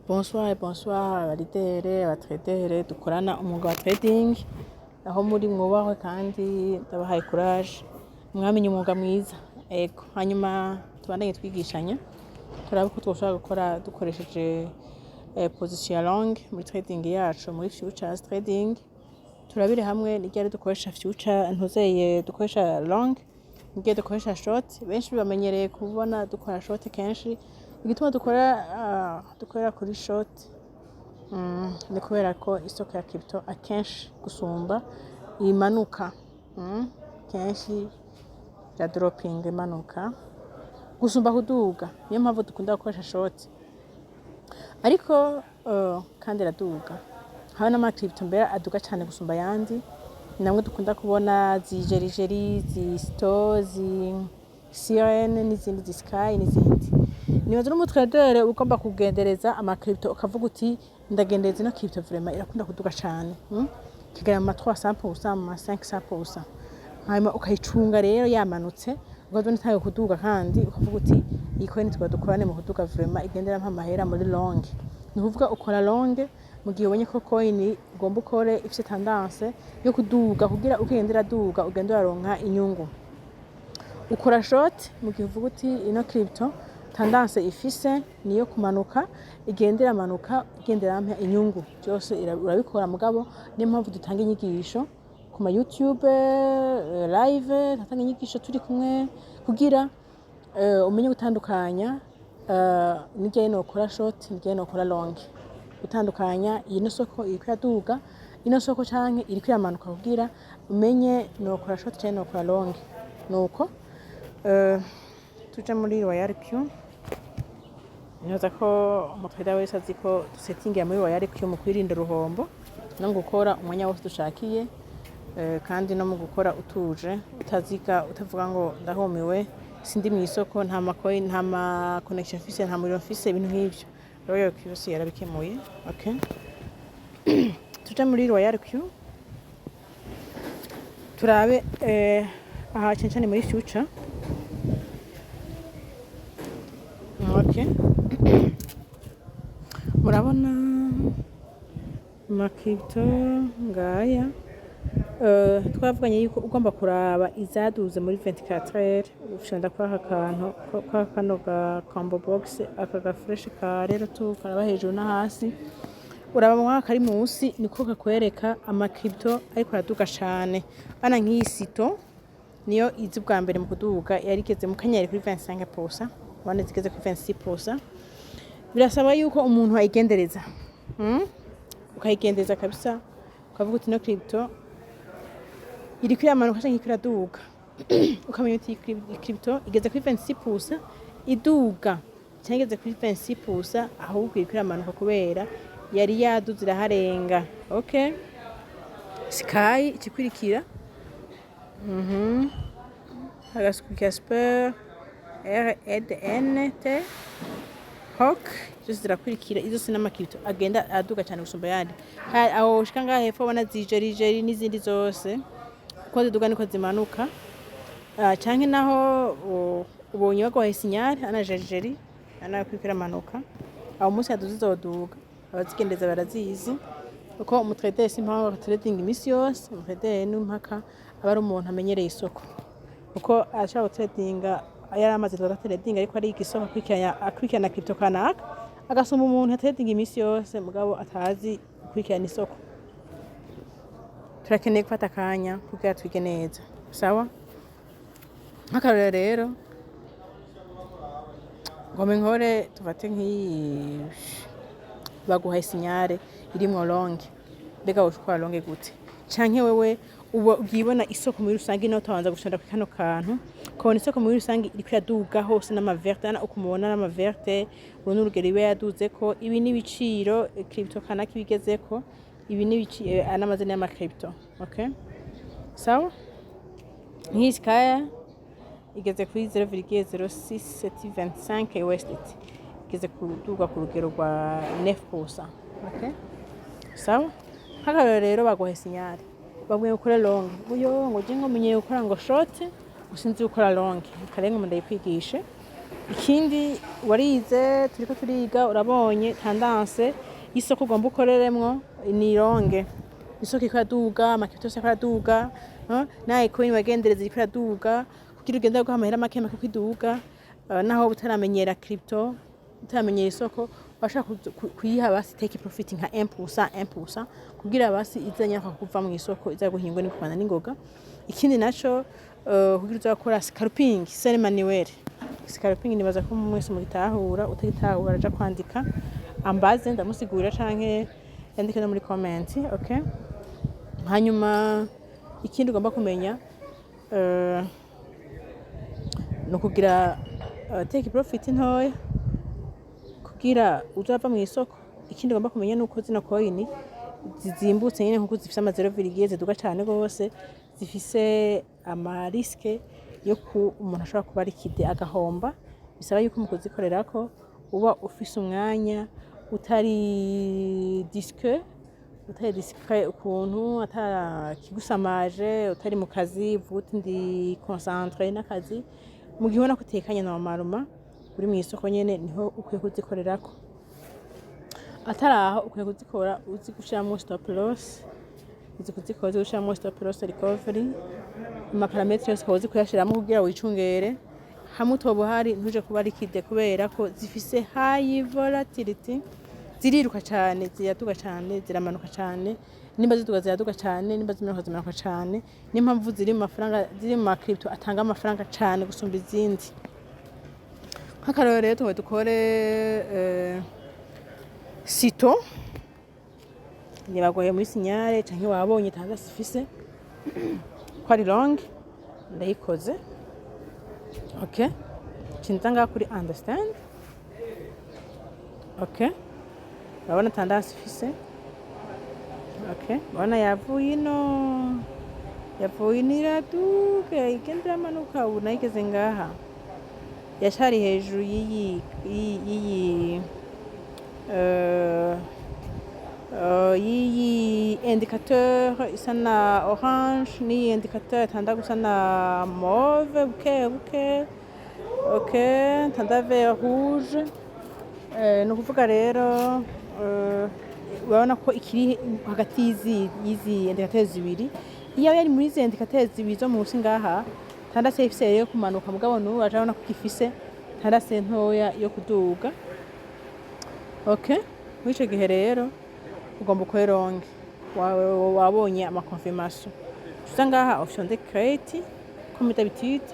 Bonsoir, bonsoir abaridere, abatredere dukorana umwuga wa trading, aho muri mwubahwe kandi ndabahaye courage, mwamenye umwuga mwiza. Ego, hanyuma tubandanye twigishanya, turabe ko twoshobora gukora dukoresheje position ya long muri trading yacu, muri futures trading. Turabire hamwe n'iryari dukoresha future ntuzeye dukoresha long, n'igihe dukoresha short. Benshi bamenyereye kubona dukora short kenshi. Igituma dukorera kuri short ni kubera ko isoko ya crypto akenshi gusumba imanuka, kenshi ya dropping imanuka gusumba kuduga, niyo mpamvu dukunda gukoresha short. Ariko kandi iraduga, haba n'ama crypto mbere aduga cyane gusumba yandi, namwe dukunda kubona zijerigeri, zi store, zi CRN n'izindi, zi Sky n'izindi. Nibaza n'umutradere ugomba kugendereza ama crypto ukavuga uti ndagendereza ino crypto vraiment irakunda kuduga cyane, kigera mu 300%, mu 500%. Hanyuma ukayicunga rero yamanutse, ugazo nitaye kuduga kandi ukavuga uti iyi coin twadukorane mu kuduga vraiment igendera mpamahera muri long. Ni kuvuga ukora long mu gihe ubonye ko coin ugomba ukore ifite tendance yo kuduga kugira ugendera duga ugendera ronka inyungu. Ukora short mu gihe uvuga uti ino crypto tendance ifise niyo kumanuka, igendera manuka, igendera ampa inyungu. Byose urabikora mugabo, niyo mpamvu dutanga inyigisho ku ma YouTube live, dutanga inyigisho turi kumwe kugira umenye gutandukanya n'igihe no ukora short n'igihe no ukora long, gutandukanya ino soko iri kwaduga, ino soko canke iri kwamanuka kugira umenye no ukora short canke no ukora long. Nuko tuje muri Royal Q. Nyoza ko umutrader wese azi ko dusettingira muri Royal Q mu kwirinda uruhombo no gukora umwanya wose dushakiye, kandi no mu gukora utuje utaziga utavuga ngo ndahomiwe sindi mu isoko, nta macoin, nta ma connection fise, nta muriro fise, ibintu nk'ivyo. Royal Q yose yarabikemuye. Okay, tuje muri Royal Q turabe aha cyane muri future. Okay, murabona makito ngaya, twavuganye yuko ugomba kuraba izaduze muri 24 heures, ushanda kwa akantu kwa kano ga combo box, aka ga fresh ka rero tukaraba hejuru na hasi, uraba mu kari munsi niko kakwereka ama crypto ariko araduga cyane. Bana nk'iyi sito niyo izi bwa mbere mu kuduga, yarigeze mu kanyari kuri 25%, bane zigeze kuri 26%. Birasaba yuko umuntu ayigendereza, ukayigendereza kabisa, ukavuga uti no crypto iri kwiyamanuka cyangwa ikiraduga, ukamenya uti crypto igeze kuri 26% iduga cyangwa igeze kuri 26%, ahubwo iri kwiyamanuka kubera yari yaduze iraharenga. Okay, Sky ikikurikira, agasuku Casper REDNT Hawk zose zirakurikira, izo sinama crypto agenda aduga cyane gusumba yandi. Aho shika ngaha hepfo ubona zijerigeri n'izindi zose uko ziduga niko zimanuka, canke naho ubonye bagwaye signal ana jerigeri ana kwikira manuka, aho munsi yaduze zoduga. Abazigendeza barazizi uko umutrader simpanga trading imisi yose, umutrader n'impaka aba ari umuntu amenyereye isoko, uko ashaka tradinga yaramaze trading ariko ari igisoko akurikirana crypto kanaka, agasoma umuntu trading imisi yose mugabo atazi gukurikirana isoko. Turakeneye gufata akanya kugira twige neza, sawa? Nk'akarorero rero ngome nkore tufate nk'iyi baguhaye signale irimwo long, mbega woshobora long gute? Canke wewe ubwibona isoko muri rusange no tabanza gushonda ku kano kantu, kubona isoko muri rusange iri kwiraduga hose n'amaverte, ana ukumubona n'amaverte, ubona urugero ibe yaduze ko ibi n'ibiciro crypto kanaka bigezeko, ibi n'ibiciro anamazina y'ama crypto. Okay, sawa? Nk'iyi Sky igeze kuri 0,0625 USDT, igeze kuduga ku rugero rwa 9%. Okay, sawa? Haka rero baguhe signal, bagwe ukora long, uyo ngo je ngo menye ukora ngo short, usinzi ukora long, karenga mu ndayikwigishe ikindi warize turiko turiga urabonye tendance y'isoko ugomba ukoreremwo ni longue. Isoko iko iraduga, amakirito yose ariko araduga, nawe coin wagendereza iriko iraduga, kugira ugende guha amahera make make kwiduga, naho utaramenyera crypto, utaramenyera isoko, washaka kuyiha basi take profit nka 1% kugira basi izanya kuva mu isoko iza guhingwa n'ikubana n'ingoga. Ikindi naco kugira uzakora scalping, sell manuel. Scalping nibaza ko mwese mugitahura, utagitahura aja kwandika ambaze ndamusigurira canke yandike no muri comment, okay? Hanyuma ikindi ugomba kumenya no kugira take profit ntoya kugira uzava mu isoko. Ikindi ugomba kumenya nuko zino coin zizimbutse nyene nkuko zifise amazero virigiye ziduga cyane gose, zifise ama risque yo ku umuntu ashobora kuba likide agahomba. Bisaba yuko mu kuzikorerako uba ufise umwanya utari disque ukuntu atakigusamaje, utari mu kazi vuti ndi concentré n'akazi. Mu gihe ubona ko utekanye normalement uri mu isoko nyene niho ukwiye kuzikorerako. Ataraho ukwiye kuzikora uzi gushiramo stop loss, uzi kuzikora uzi gushiramo stop loss recovery, amaparametre yose uzi kuyashiramo kugira wicungere. Hamwe utoba hari ntuje kuba likide kubera ko zifise high volatility, ziriruka cyane, ziraduga cyane, ziramanuka cyane, nimba ziduga ziraduga cyane, nimba zimanuka cyane. Ni mpamvu ziri mu mafaranga, ziri mu crypto atanga amafaranga cyane gusumba izindi. Nk'akarero rero tuwe dukore sito nibagoye muri signale canke wabonye tanga sifise ko ari long ndayikoze, okay? Cinzanga kuri understand, okay? Urabona tendance ifise, okay? Urabona yavuye iraduga igenda amanuka, ubu nayigeze ngaha yashari hejuru y'iyi indicateur isa na orange, ni indicateur tanda gusa na mauve buke, okay? Tanda vert rouge. No kuvuga rero urabona ko ikiri hagati y'izi indicateurs zibiri. Iyo yari muri izi indicateurs zibiri zo munsi ngaha, tandase ifise yo kumanuka, mugabo n'ubu urabona ko gifise tandase ntoya yo kuduga, okay? Muri ico gihe rero ugomba ukore long, wabonye ama confirmation tuza ngaha option de create comme d'habitude,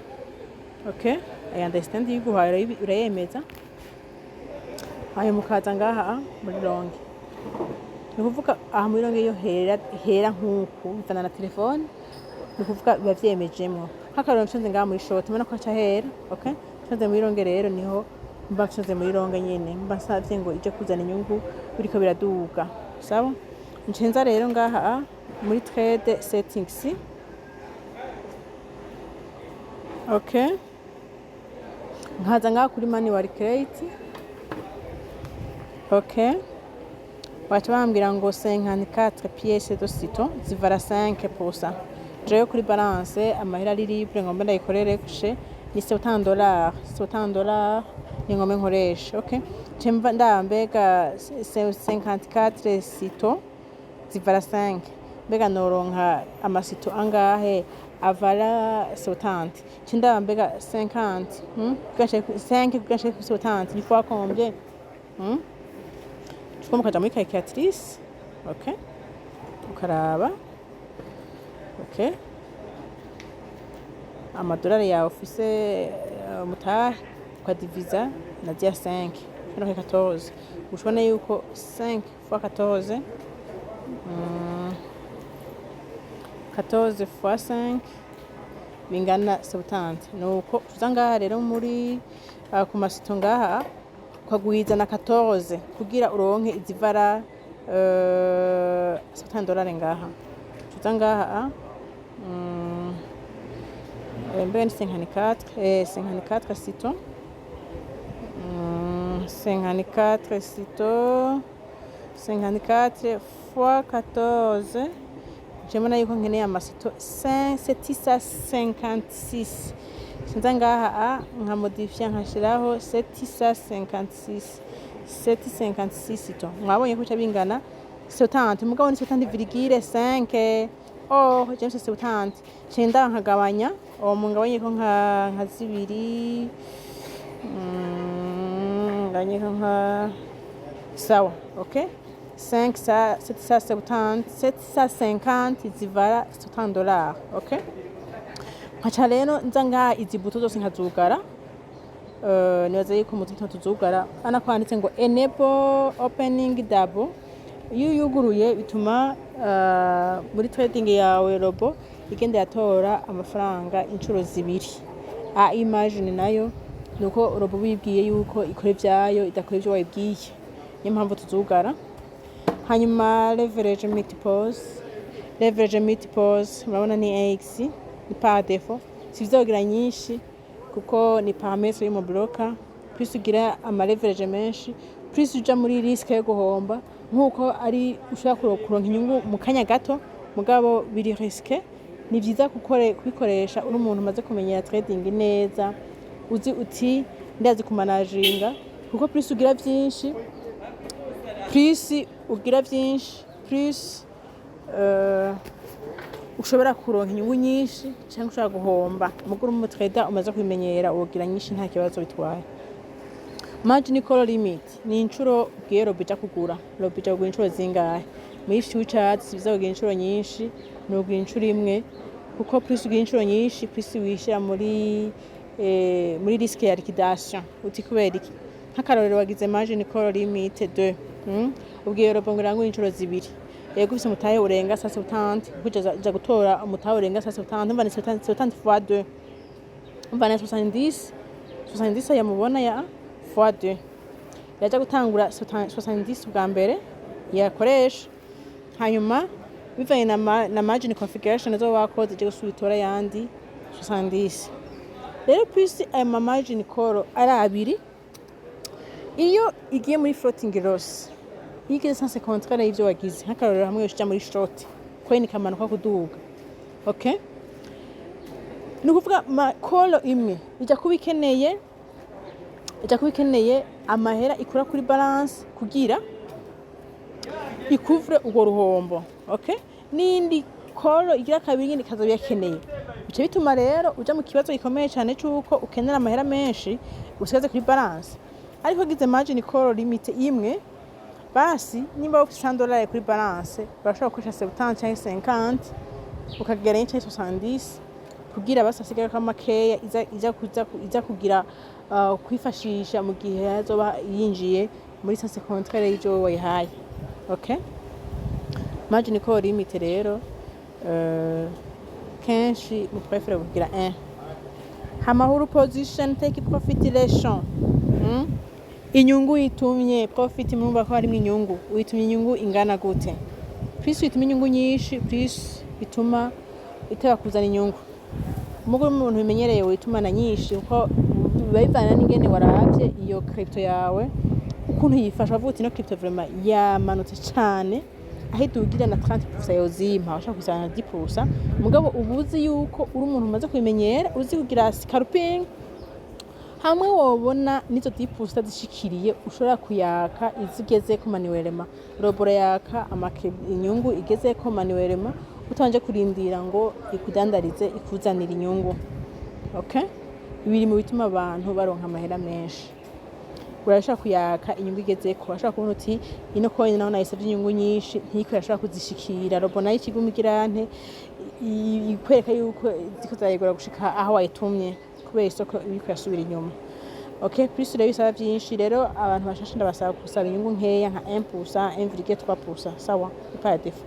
okay? I understand yuguhaye urayemeza, hanyuma ukaza ngaha muri long. Ni kuvuga aha muri long yo hera nk'uku bivana na telefone, ni kuvuga biba vyemejemwo. Nk'akarero nshonze ngaha muri short mbona ko aca hera, okay? Nshonze muri long rero niho mba nshonze muri long nyene, mba nsavye ngo ije kuzana inyungu biriko biraduga, sawa? Nshenza rero ngaha muri trade settings, okay? Nkaza ngaha kuri manual create, okay? Baca bambwira ngo 54 pièces de citron zivara 5%. Jewe kuri balance amahera ari libre ngomba ndayikorere kushe ni $70 ni ngombe nkoresha, okay? Chemba ndambega 54 citron zivara 5. Mbega noronka amasito angahe avala 70? Chinda mbega 50, kugashe 5 kugashe 70 ni fois combien? Tuko mukaja muri calculatrice, okay? Ukaraba, okay? Amadolari yawe ufise mutahe ukadiviza na dia 5 kino 14. Ushobona yuko 5 fois 14 14 fois 5 bingana 70. Nuko tuza ngaha rero muri ku masito ngaha ukagwiza na 14 kugira uronke izivara $70 ngaha. Tuza ngaha mbere ni 54 citron, 54 citron, 54 fois 14. J'aimerais yuko nkeneye amasito 756 sinza ngaha nka modifier nkashiraho 756 to mwabonye ko bingana 70 mugabo ni 70,5 James 70 cenda nkagabanya mungabanye ko nka zibiri nganye nka sawa okay 750 zivala $70 okay nkaca rero nza ngaha izi buto zose nkazugara nibaza yuko muto tuzugara ana kwanditse ngo enable opening double iyo yuguruye bituma muri trading yawe robo igenda yatora amafaranga inshuro zibiri imagine nayo nuko robo bibwiye yuko ikore vyayo idakore ivyo wayibwiye niyo mpamvu tuzugara hanyuma leverage multiples murabona ni x ni par défaut sizogira nyinshi kuko ni parametre yo mu broker plus ugira ama leverage menshi plus uja muri risque yo guhomba nkuko ari ushaka kuronka inyungu mu kanya gato mugabo biri risque ni byiza kubikoresha uri umuntu umaze kumenyera trading neza uzi uti ndazi kumanaginga kuko plus ugira byinshi plus ushobora kuronka inyungu nyinshi cyangwa ushaka guhomba muguru mu trader umaze kubimenyera ugira nyinshi nta kibazo bitwaye margin call limit ni inshuro ubwiye robija kugura inshuro zingahe muri futures bizagira inshuro nyinshi n'ubwo inshuro imwe kuko plus ugira inshuro nyinshi plus wishira muri risque ya liquidation uti kubera iki nk'akarorero wagize margin call limit 2 ubwiye robongera ngo inshuro zibiri yego ufite umutahe urenga 70 kuja gutora umutahe urenga 70 mva ni 70 fois 2 mva ni 70 yamubona ya fois 2 yaje gutangura 70 bwa mbere yakoresha hanyuma bivanye na margin configuration zo wakoze je gusubitora yandi 70 rero plus ay margin call ari abiri iyo igiye muri floating loss yigeze sanse contraire y'ivyo wagize nk'akarorero hamwe yoshija muri short coin kamanuka kuduga okay nukuvuga call imwe ija kubikeneye amahera ikura kuri balance kugira ikuvre ugo ruhombo okay nindi call igira kabiri nyine kazo yakeneye bice bituma rero uja mu kibazo gikomeye cyane cyuko ukenera amahera menshi usigaze kuri balance ariko gize margin call limit imwe basi nimba ufite $100 kuri balance barashobora gukoresha 70 cyangwa 50 ukagera ince 70 kugira basasigaye kamakeya iza kugira kwifashisha mu gihe yazoba yinjiye muri sanse contraire y'ivyo wayihaye okay margin call limit rero kenshi mu prefere kugira 1 hamahuru position take profit relation inyungu itumye profit mumba ko harimo inyungu uitumye inyungu ingana gute plus uitumye inyungu nyinshi plus bituma iteba kuzana inyungu mugo umuntu bimenyereye uituma na nyinshi uko bayivana n'ingene waravye iyo crypto yawe ukuntu yifasha vuti no crypto vraiment yamanutse cyane ahidugira na 30% yozimpa washaka kuzana 10% mugabo ubuzi yuko uri umuntu umaze kubimenyera uzi kugira scalping hamwe wobona nizo 10% zishikiriye ushobora kuyaka izigeze ko manuelema robora yaka inyungu igeze ko manuelema utanje kurindira ngo ikudandarize ikuzanira inyungu okay ibiri mu bituma abantu baronka amahera menshi urashaka kuyaka inyungu igeze ko ashaka kubona uti ino coin naho nayisabye inyungu nyinshi ntiko yashaka kuzishikira robona y'ikigumigirante ikwereka yuko zikuzayegura gushika aho wayitumye kubera isoko ibiko yasubira inyuma okay plus rero bisaba byinshi rero abantu bashashe ndabasaba kusaba inyungu nkeya nka 1% 1,3% sawa par défaut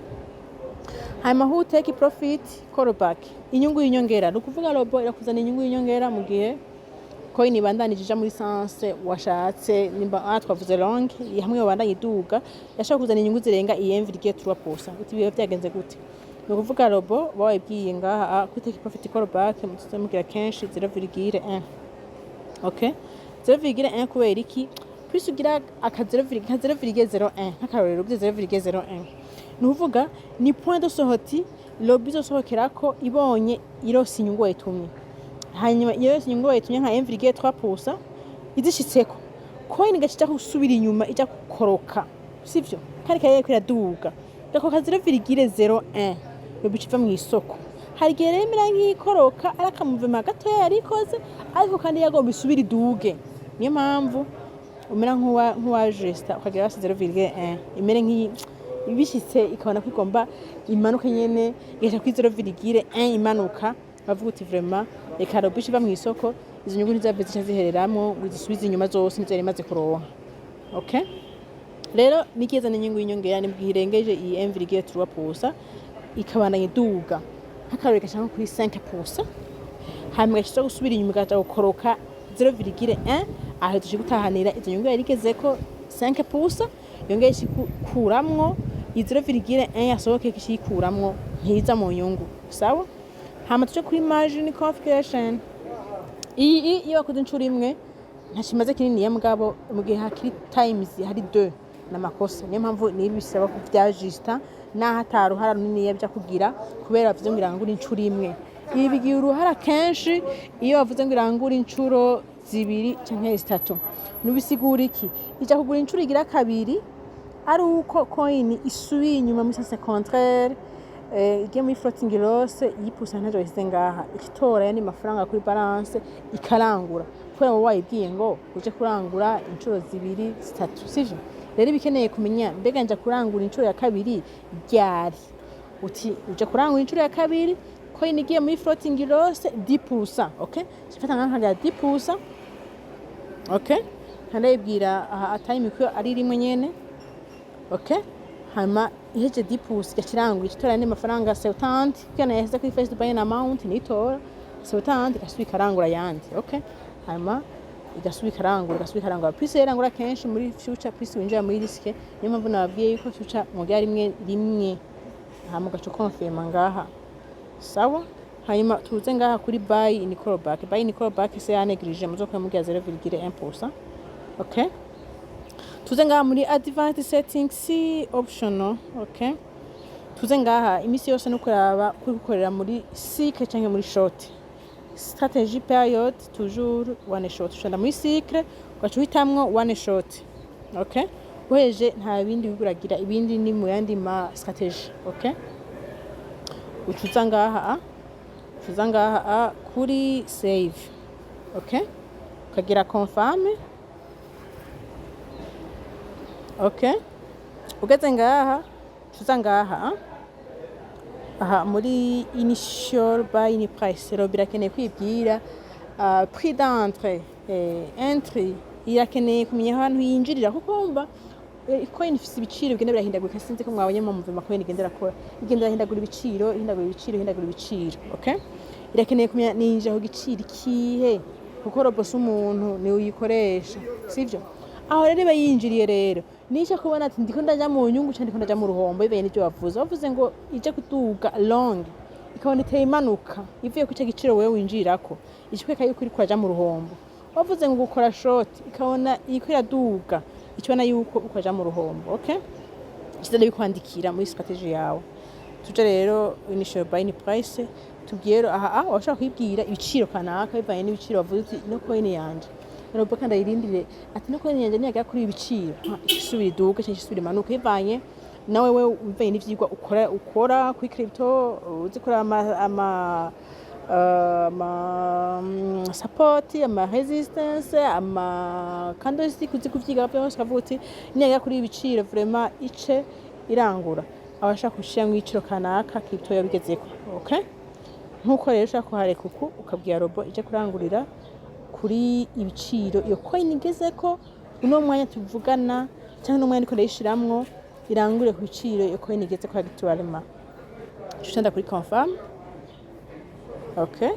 hanyuma who take profit call back inyungu y'inyongera nukuvuga robo irakuzana inyungu y'inyongera mu gihe coin ibandanije muri sense washatse nimba twavuze long hamwe babandanye iduga yashaka kuzana inyungu zirenga 1,3% utibiye byagenze gute nukuvuga robo bawibwiye ngaha ku take profit call back mutuzemugira kenshi 0,1 okay 0,1 kubera iki plus ugira aka 0,01 nk'akarorero byo 0,01 nuvuga ni point de sortie lobby zo sohokerako ibonye irose inyungu yitumye hanyuma iyo yose inyungu bayitumye nka 1,3% izishitseko coin igacija gusubira inyuma ija gukoroka sivyo kandi kaye kwiraduga gakoroka 0,01 bibiva mu isoko hari gihe rero imera nk'ikoroka arakamuvema gatoya yarikoze ariko kandi yagomba isubira iduge niyo mpamvu umera nk'uwa gesta ukagira 0,1 imere ibishitse ikabona kwigomba imanuka nyene igasha kuri 0,1 imanuka bavuga uti vraiment reka robo ishiva mu isoko izo nyungu ntizavuze zica zihereramo zisubiza inyuma zose nivyo rimaze kuronka okay rero nikiza n'inyungu y'inyongera ni bwirengeje iyi 1,3% ikabana iduga hakarore gashaka kuri 5% hamwe cyo gusubira inyuma gacha gukoroka 0,1 aho tuje gutahanira izo nyungu yarigezeko 5% yongeye kuramwo 0,1 yasohoke kishikuramwo ntiza mu nyungu sawa hama tuje kuri margin calculation iyo wakoze incuro imwe ntashimaze kinini ya mugabo mu gihe hakiri times hari 2 namakosa niyo mpamvu nibi bisaba kuvyajista naho ataruhara runini yabya kugira kubera bavuze ngo irangura incuro imwe ibi bigiye uruhara kenshi iyo bavuze ngo irangura incuro 2 canke 3 nubisigura iki ija kugura incuro igira kabiri ari uko coin isubiye inyuma muri sens contraire igiye muri floating loss yipusa ntajo yise ngaha ikitora yani mafaranga kuri balance ikarangura kubera mu wayibwiye ngo uje kurangura incuro 2 3 sivyo rero bikeneye kumenya mbega nja kurangura incuro ya kabiri ryari uti uje kurangura incuro ya kabiri coin igiye muri floating loss 10% okay sifata nka 10% okay ndayibwira time ko ari rimwe nyene okay hama iheje 10% gacirangura ikitora ni mafaranga 70 kana yaheze kuri first buy amount nitora 70 gasubika karangura yandi okay hama igasubika karangura plus yarangura kenshi muri future plus winjira muri risk niyo mpamvu nababwiye yuko future mu gihe rimwe hama gacho confirm ngaha sawa hanyuma tuze ngaha kuri buy in callback se ya neglige muzo kwa mugiya 0,1% okay tuze ngaha muri advanced settings optional okay tuze ngaha imisi yose no kuraba kubikorera muri cycle canke muri short strategy period toujours one shot ushanda muri cycle ugaca uhitamwo one shot okay uheje nta bindi biguragira ibindi ni mu yandi ma strategy okay ucuza ngaha kuri save okay ukagira confirm okay ugeze ngaha ucuza ngaha muri initial buy in price rero birakeneye kwibwira prix d'entrée entry irakeneye kumenya ahantu yinjirira kuko mba coin ifise ibiciro bigenda birahindagurika sinzi ko mwabonye mu muvuma coin igendera ko igendera hindagura ibiciro okay irakeneye kumenya ninje aho giciro kihe kuko robos umuntu ni uyikoresha sivyo aho rero bayinjiriye rero nisha kubona ati ndiko ndaja mu nyungu cyane ndiko ndaja mu ruhombo bibaye n'ibyo bavuze ngo ije kuduga long ikabona iteye imanuka ivuye ku cyo giciro wewe winjirako ishweka yuko iri kwaja mu ruhombo bavuze ngo gukora short ikabona iko iraduga icyo na yuko ukaja mu ruhombo okay kitari bikwandikira muri strategy yawe tuje rero initial buy price tubwiro washaka kwibwira ibiciro kanaka bivaye n'ibiciro bavuze no coin yanje robo kandi irindire ati no coin yanje niyaga kuri ibiciro isubira iduga cyangwa isubira imanuka bivanye nawe we bivaye n'ivyigwa ukora kuri crypto uzikora ama support ama resistance ama candlestick uzi kuvyiga byose kavuga uti niyaga kuri ibiciro vraiment ice irangura abashaka kushira mu iciro kanaka crypto yabigezeko okay nkuko rero ushaka kuhareka uku ukabwira robo ije kurangurira kuri ibiciro iyo coin igezeko uno mwanya tuvugana cyangwa no mwanya niko ndayishiramwo irangure ku biciro iyo coin igezeko actuellement cyenda kuri confirm okay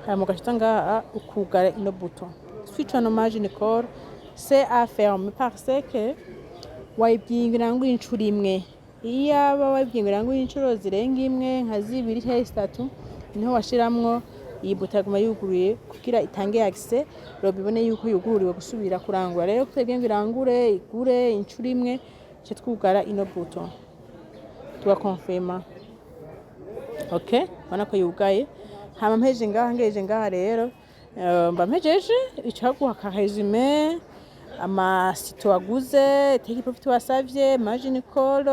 hanyuma ugahita ukugara ino bouton switch on margin call c'est à ferme parce que wayibwinga irangura incuro imwe iyaba wayibwinga irangura incuro zirenga imwe nka 2 cyangwa 3 niho washiramwo iyi butaguma yuguruye kugira itange access robibone yuko yugururiwe gusubira kurangura rero twebwe irangure igure incuro imwe cyo twugara ino bouton tuwa confirma okay bana ko yugaye hama ngejeje ngaha rero mba mpejeje icaguha ka resume amasito waguze take profit wasavye margin call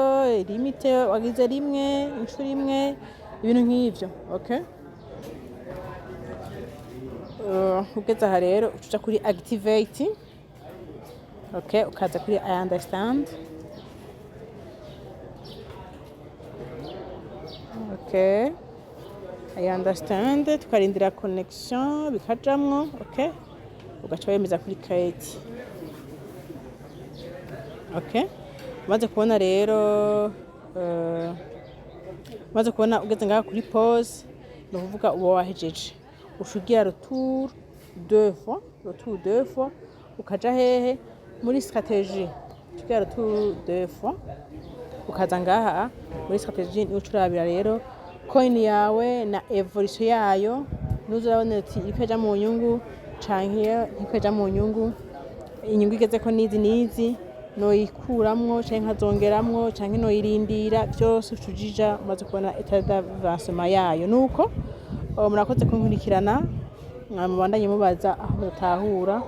limite wagize rimwe inshuro imwe ibintu nk'ivyo okay. Ugeze aha rero uca kuri activate okay, ukaza kuri I understand okay, I understand tukarindira connection bikajamwo okay, ugaca wemeza kuri create okay. Maze kubona rero maze kubona ugeze ngaha kuri pause no kuvuga uba wahejeje ushugira retour deux fois ukaja hehe muri stratégie ushugira retour deux fois ukaza ngaha muri stratégie ni ucurabira rero coin yawe na evolution yayo nuzurabona ati ikaja mu nyungu canke ikaja mu nyungu inyungu igeze ko nizi no ikuramwo canke nkazongeramwo canke no irindira byose ucujija maze kubona etat d'avancement yayo nuko murakoze kunkurikirana mubandanye mubaza aho mutahura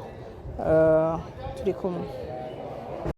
turi kumwe.